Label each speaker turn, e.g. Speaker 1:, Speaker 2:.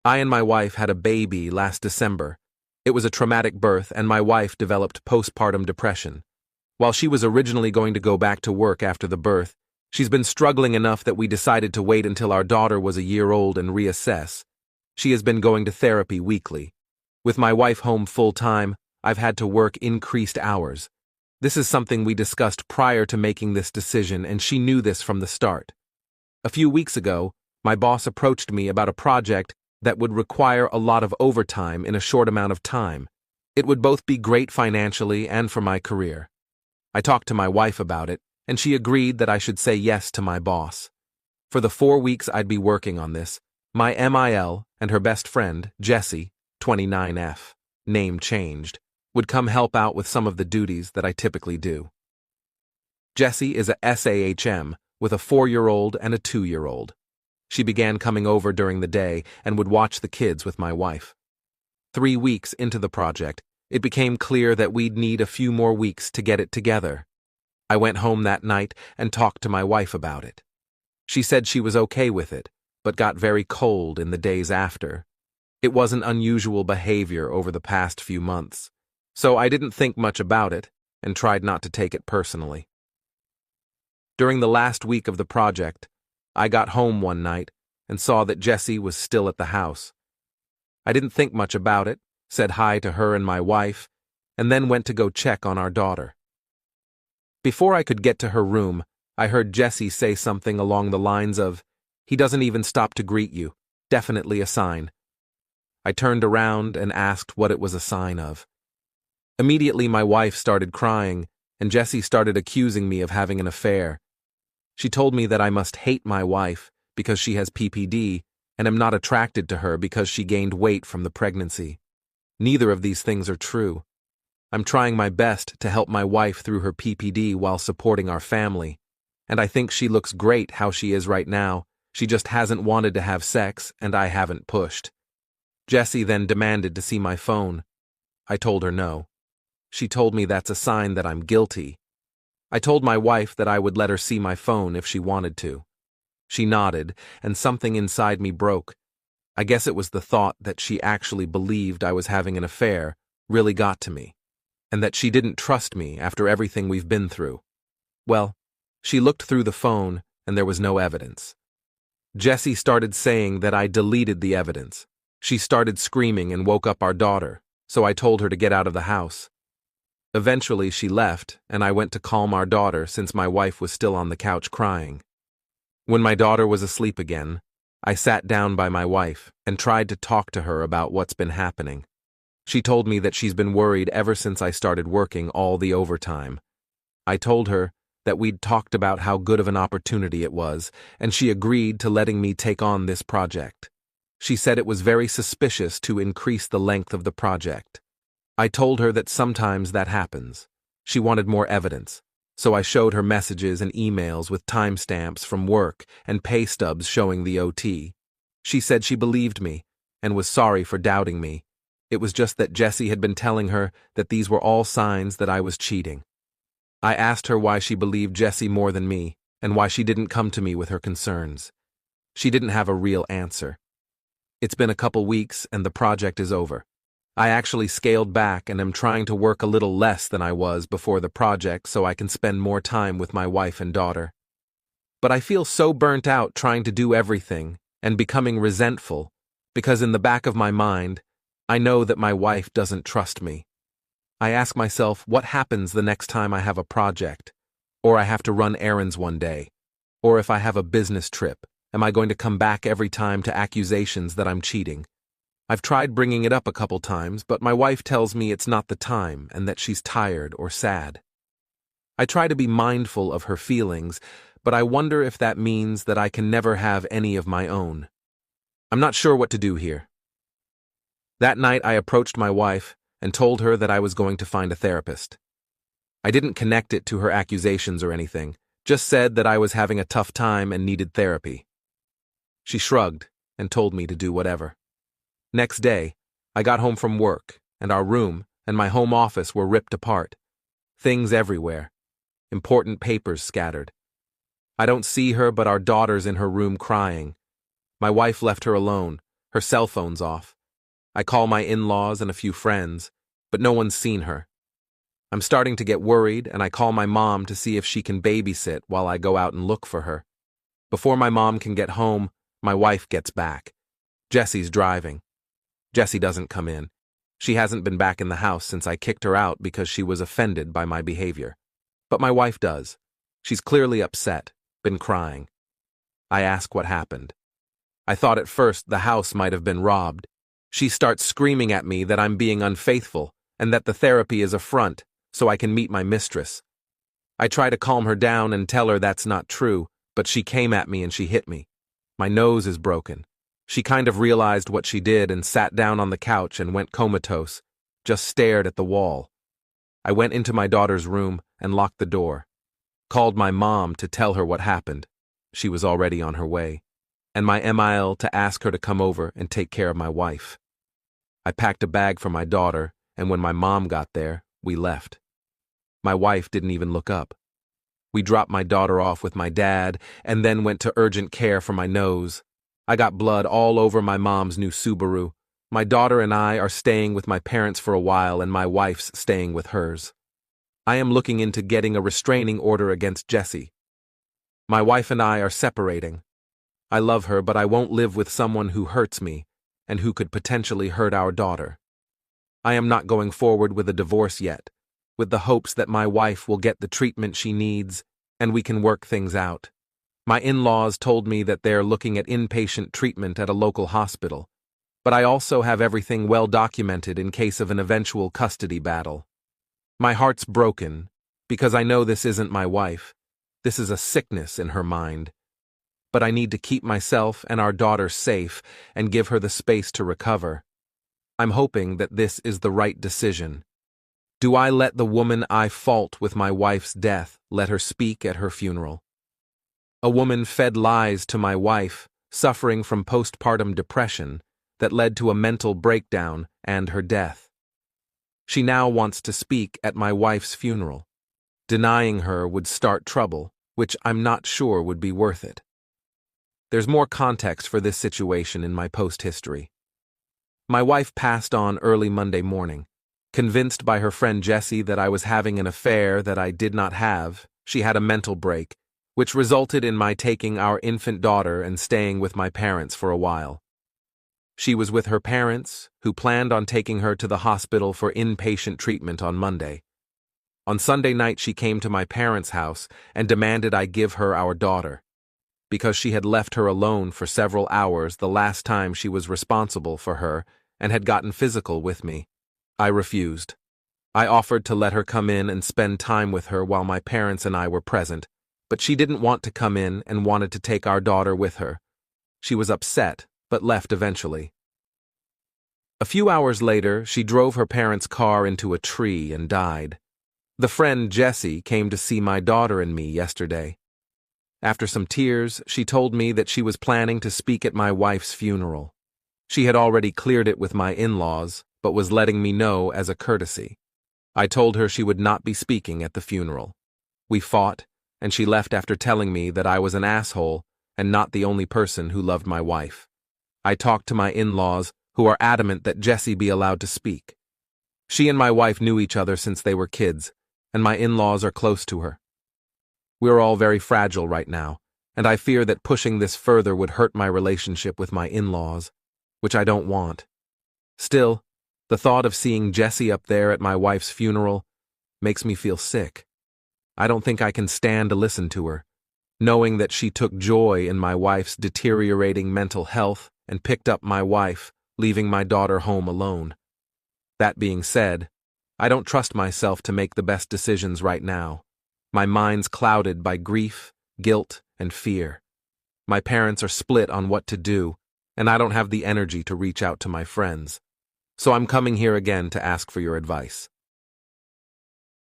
Speaker 1: I and my wife had a baby last December. It was a traumatic birth, and my wife developed postpartum depression. While she was originally going to go back to work after the birth, she's been struggling enough that we decided to wait until our daughter was a year old and reassess. She has been going to therapy weekly. With my wife home full-time, I've had to work increased hours. This is something we discussed prior to making this decision, and she knew this from the start. A few weeks ago, my boss approached me about a project that would require a lot of overtime in a short amount of time. It would both be great financially and for my career. I talked to my wife about it, and she agreed that I should say yes to my boss. For the 4 weeks I'd be working on this, my MIL and her best friend, Jessie, 29F, name changed, would come help out with some of the duties that I typically do. Jessie is a SAHM with a 4-year-old and a 2-year-old. She began coming over during the day and would watch the kids with my wife. 3 weeks into the project, it became clear that we'd need a few more weeks to get it together. I went home that night and talked to my wife about it. She said she was okay with it, but got very cold in the days after. It wasn't unusual behavior over the past few months, so I didn't think much about it and tried not to take it personally. During the last week of the project, I got home one night and saw that Jessie was still at the house. I didn't think much about it, said hi to her and my wife, and then went to go check on our daughter. Before I could get to her room, I heard Jessie say something along the lines of, "He doesn't even stop to greet you. Definitely a sign." I turned around and asked what it was a sign of. Immediately my wife started crying, and Jessie started accusing me of having an affair. She told me that I must hate my wife because she has PPD and am not attracted to her because she gained weight from the pregnancy. Neither of these things are true. I'm trying my best to help my wife through her PPD while supporting our family, and I think she looks great how she is right now. She just hasn't wanted to have sex, and I haven't pushed. Jessie then demanded to see my phone. I told her no. She told me that's a sign that I'm guilty. I told my wife that I would let her see my phone if she wanted to. She nodded, and something inside me broke. I guess it was the thought that she actually believed I was having an affair really got to me, and that she didn't trust me after everything we've been through. Well, she looked through the phone, and there was no evidence. Jessie started saying that I deleted the evidence. She started screaming and woke up our daughter, so I told her to get out of the house. Eventually she left, and I went to calm our daughter since my wife was still on the couch crying. When my daughter was asleep again, I sat down by my wife and tried to talk to her about what's been happening. She told me that she's been worried ever since I started working all the overtime. I told her that we'd talked about how good of an opportunity it was, and she agreed to letting me take on this project. She said it was very suspicious to increase the length of the project. I told her that sometimes that happens. She wanted more evidence, so I showed her messages and emails with timestamps from work and pay stubs showing the OT. She said she believed me and was sorry for doubting me. It was just that Jessie had been telling her that these were all signs that I was cheating. I asked her why she believed Jessie more than me and why she didn't come to me with her concerns. She didn't have a real answer. It's been a couple weeks and the project is over. I actually scaled back and am trying to work a little less than I was before the project so I can spend more time with my wife and daughter. But I feel so burnt out trying to do everything and becoming resentful because in the back of my mind, I know that my wife doesn't trust me. I ask myself what happens the next time I have a project, or I have to run errands one day, or if I have a business trip, am I going to come back every time to accusations that I'm cheating? I've tried bringing it up a couple times, but my wife tells me it's not the time and that she's tired or sad. I try to be mindful of her feelings, but I wonder if that means that I can never have any of my own. I'm not sure what to do here. That night I approached my wife and told her that I was going to find a therapist. I didn't connect it to her accusations or anything, just said that I was having a tough time and needed therapy. She shrugged and told me to do whatever. Next day, I got home from work, and our room and my home office were ripped apart. Things everywhere. Important papers scattered. I don't see her, but our daughter's in her room crying. My wife left her alone. Her cell phone's off. I call my in-laws and a few friends, but no one's seen her. I'm starting to get worried, and I call my mom to see if she can babysit while I go out and look for her. Before my mom can get home, my wife gets back. Jesse's driving. Jessie doesn't come in. She hasn't been back in the house since I kicked her out because she was offended by my behavior. But my wife does. She's clearly upset, been crying. I ask what happened. I thought at first the house might have been robbed. She starts screaming at me that I'm being unfaithful and that the therapy is a front so I can meet my mistress. I try to calm her down and tell her that's not true, but she came at me and she hit me. My nose is broken. She kind of realized what she did and sat down on the couch and went comatose, just stared at the wall. I went into my daughter's room and locked the door. Called my mom to tell her what happened. She was already on her way. And my AmITheA to ask her to come over and take care of my wife. I packed a bag for my daughter, and when my mom got there, we left. My wife didn't even look up. We dropped my daughter off with my dad and then went to urgent care for my nose. I got blood all over my mom's new Subaru. My daughter and I are staying with my parents for a while, and my wife's staying with hers. I am looking into getting a restraining order against Jessie. My wife and I are separating. I love her, but I won't live with someone who hurts me and who could potentially hurt our daughter. I am not going forward with a divorce yet, with the hopes that my wife will get the treatment she needs and we can work things out. My in-laws told me that they're looking at inpatient treatment at a local hospital, but I also have everything well documented in case of an eventual custody battle. My heart's broken because I know this isn't my wife. This is a sickness in her mind. But I need to keep myself and our daughter safe and give her the space to recover. I'm hoping that this is the right decision. Do I let the woman I fault with my wife's death let her speak at her funeral? A woman fed lies to my wife, suffering from postpartum depression that led to a mental breakdown and her death. She now wants to speak at my wife's funeral. Denying her would start trouble, which I'm not sure would be worth it. There's more context for this situation in my post history. My wife passed on early Monday morning. Convinced by her friend Jessie that I was having an affair that I did not have, she had a mental break, which resulted in my taking our infant daughter and staying with my parents for a while. She was with her parents, who planned on taking her to the hospital for inpatient treatment on Monday. On Sunday night, she came to my parents' house and demanded I give her our daughter, because she had left her alone for several hours the last time she was responsible for her and had gotten physical with me. I refused. I offered to let her come in and spend time with her while my parents and I were present, but she didn't want to come in and wanted to take our daughter with her. She was upset, but left eventually. A few hours later, she drove her parents' car into a tree and died. The friend Jessie came to see my daughter and me yesterday. After some tears, she told me that she was planning to speak at my wife's funeral. She had already cleared it with my in-laws, but was letting me know as a courtesy. I told her she would not be speaking at the funeral. We fought, and she left after telling me that I was an asshole and not the only person who loved my wife. I talked to my in-laws, who are adamant that Jessie be allowed to speak. She and my wife knew each other since they were kids, and my in-laws are close to her. We're all very fragile right now, and I fear that pushing this further would hurt my relationship with my in-laws, which I don't want. Still, the thought of seeing Jessie up there at my wife's funeral makes me feel sick. I don't think I can stand to listen to her, knowing that she took joy in my wife's deteriorating mental health and picked up my wife, leaving my daughter home alone. That being said, I don't trust myself to make the best decisions right now. My mind's clouded by grief, guilt, and fear. My parents are split on what to do, and I don't have the energy to reach out to my friends. So I'm coming here again to ask for your advice.